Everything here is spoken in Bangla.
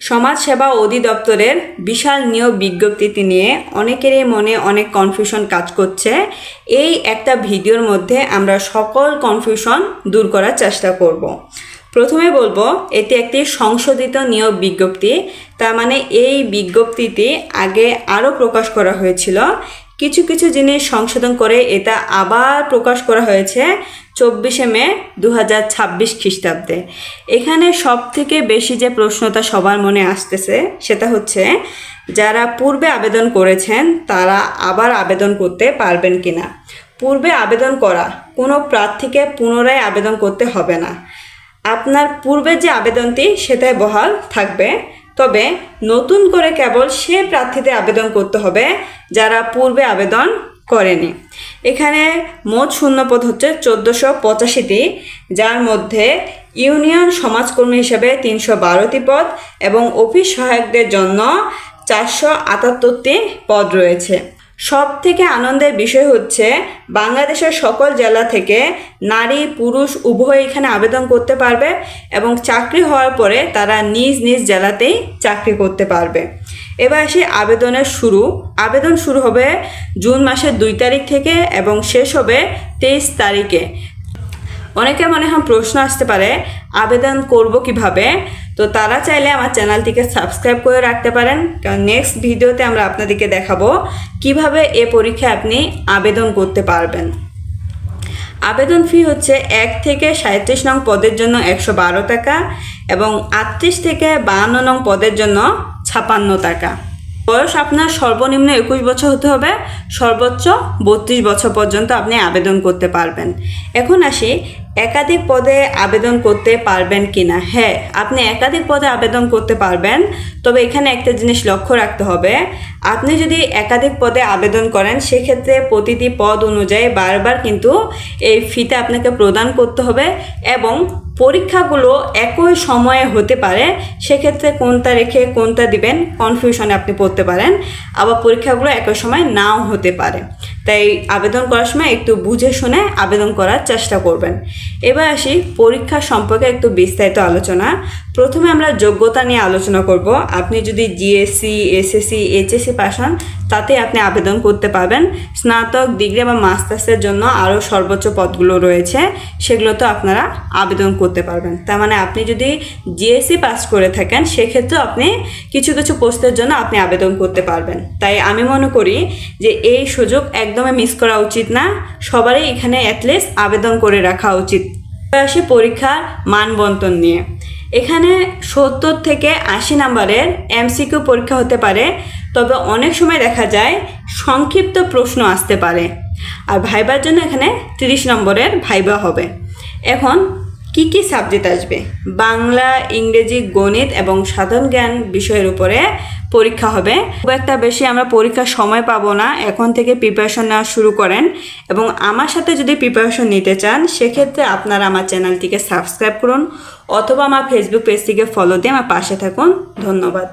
সমাজ সেবা অধিদপ্তরের বিশাল নিয়োগ বিজ্ঞপ্তিটি নিয়ে অনেকেরই মনে অনেক কনফিউশন কাজ করছে। এই একটা ভিডিওর মধ্যে আমরা সকল কনফিউশন দূর করার চেষ্টা করব। প্রথমে বলবো এটি একটি সংশোধিত নিয়োগ বিজ্ঞপ্তি। তার মানে এই বিজ্ঞপ্তিটি আগে আরও প্রকাশ করা হয়েছিল, কিছু কিছু জিনিস সংশোধন করে এটা আবার প্রকাশ করা হয়েছে 24শে মে 2026 খ্রিস্টাব্দে। এখানে সব থেকে বেশি যে প্রশ্নটা সবার মনে আসতেছে সেটা হচ্ছে, যারা পূর্বে আবেদন করেছেন তারা আবার আবেদন করতে পারবেন কিনা। পূর্বে আবেদন করা কোনো প্রার্থীকে পুনরায় আবেদন করতে হবে না। আপনার পূর্বের যে আবেদনটি সেটাই বহাল থাকবে, তবে নতুন করে কেবল সে প্রার্থীতে আবেদন করতে হবে যারা পূর্বে আবেদন করেনি। এখানে মোট শূন্যপদ হচ্ছে 1485টি, যার মধ্যে ইউনিয়ন সমাজকর্মী হিসেবে 312টি পদ এবং অফিস সহায়কদের জন্য 478টি পদ রয়েছে। সব থেকে আনন্দের বিষয় হচ্ছে বাংলাদেশের সকল জেলা থেকে নারী পুরুষ উভয় এখানে আবেদন করতে পারবে এবং চাকরি হওয়ার পরে তারা নিজ নিজ জেলাতেই চাকরি করতে পারবে। এবার আসি আবেদনের শুরু। আবেদন শুরু হবে জুন মাসের 2 তারিখ থেকে এবং শেষ হবে 23 তারিখে। অনেকের মনে হয় প্রশ্ন আসতে পারে আবেদন করব কিভাবে। তো তারা চাইলে আমার চ্যানেলটিকে সাবস্ক্রাইব করে রাখতে পারেন, কারণ নেক্সট ভিডিওতে আমরা আপনাদেরকে দেখাবো কিভাবে এ পরীক্ষায় আপনি আবেদন করতে পারবেন। আবেদন ফি হচ্ছে 1 থেকে 37 নং পদের জন্য 112 টাকা এবং 38 থেকে 52 নং পদের জন্য 56 টাকা। বয়স আপনার সর্বনিম্ন 21 বছর হতে হবে, সর্বোচ্চ 32 বছর পর্যন্ত আপনি আবেদন করতে পারবেন। এখন আসি একাধিক পদে আবেদন করতে পারবেন কিনা। হ্যাঁ, আপনি একাধিক পদে আবেদন করতে পারবেন, তবে এখানে একটা জিনিস লক্ষ্য রাখতে হবে। আপনি যদি একাধিক পদে আবেদন করেন সেক্ষেত্রে প্রতিটি পদ অনুযায়ী বারবার কিন্তু এই ফিটা আপনাকে প্রদান করতে হবে এবং পরীক্ষাগুলো একই সময়ে হতে পারে। সেক্ষেত্রে কোনটা রেখে কোনটা দিবেন কনফিউশনে আপনি পড়তে পারেন, আবার পরীক্ষাগুলো একই সময় নাও হতে পারে। তাই আবেদন করার সময় একটু বুঝে শুনে আবেদন করার চেষ্টা করবেন। এবার আসি পরীক্ষা সম্পর্কে একটু বিস্তারিত আলোচনা। প্রথমে আমরা যোগ্যতা নিয়ে আলোচনা করব। আপনি যদি জিএসসি, এসএসসি, এইচএসসি পাস হন তাতে আপনি আবেদন করতে পারবেন। স্নাতক ডিগ্রি বা মাস্টার্সের জন্য আরও সর্বোচ্চ পদগুলো রয়েছে, সেগুলোতে আপনারা আবেদন করতে পারবেন। তার মানে আপনি যদি জিএসসি পাস করে থাকেন সেক্ষেত্রে আপনি কিছু কিছু পোস্টের জন্য আপনি আবেদন করতে পারবেন। তাই আমি মনে করি যে এই সুযোগ একদমই মিস করা উচিত না, সবারই এখানে অ্যাটলিস্ট আবেদন করে রাখা উচিত। আসি পরীক্ষার মানবন্টন নিয়ে। এখানে 70 থেকে 80 নম্বরের এমসিকিউ পরীক্ষা হতে পারে, তবে অনেক সময় দেখা যায় সংক্ষিপ্ত প্রশ্ন আসতে পারে। আর ভাইবার জন্য এখানে 30 নম্বরের ভাইবা হবে। এখন কি কি সাবজেক্ট আসবে? বাংলা, ইংরেজি, গণিত এবং সাধারণ জ্ঞান বিষয়ের উপরে পরীক্ষা হবে। খুব একটা বেশি আমরা পরীক্ষার সময় পাবো না, এখন থেকে প্রিপারেশন নেওয়া শুরু করেন এবং আমার সাথে যদি প্রিপারেশন নিতে চান সেক্ষেত্রে আপনারা আমার চ্যানেলটিকে সাবস্ক্রাইব করুন অথবা আমার ফেসবুক পেজটিকে ফলো দিয়ে আমার পাশে থাকুন। ধন্যবাদ।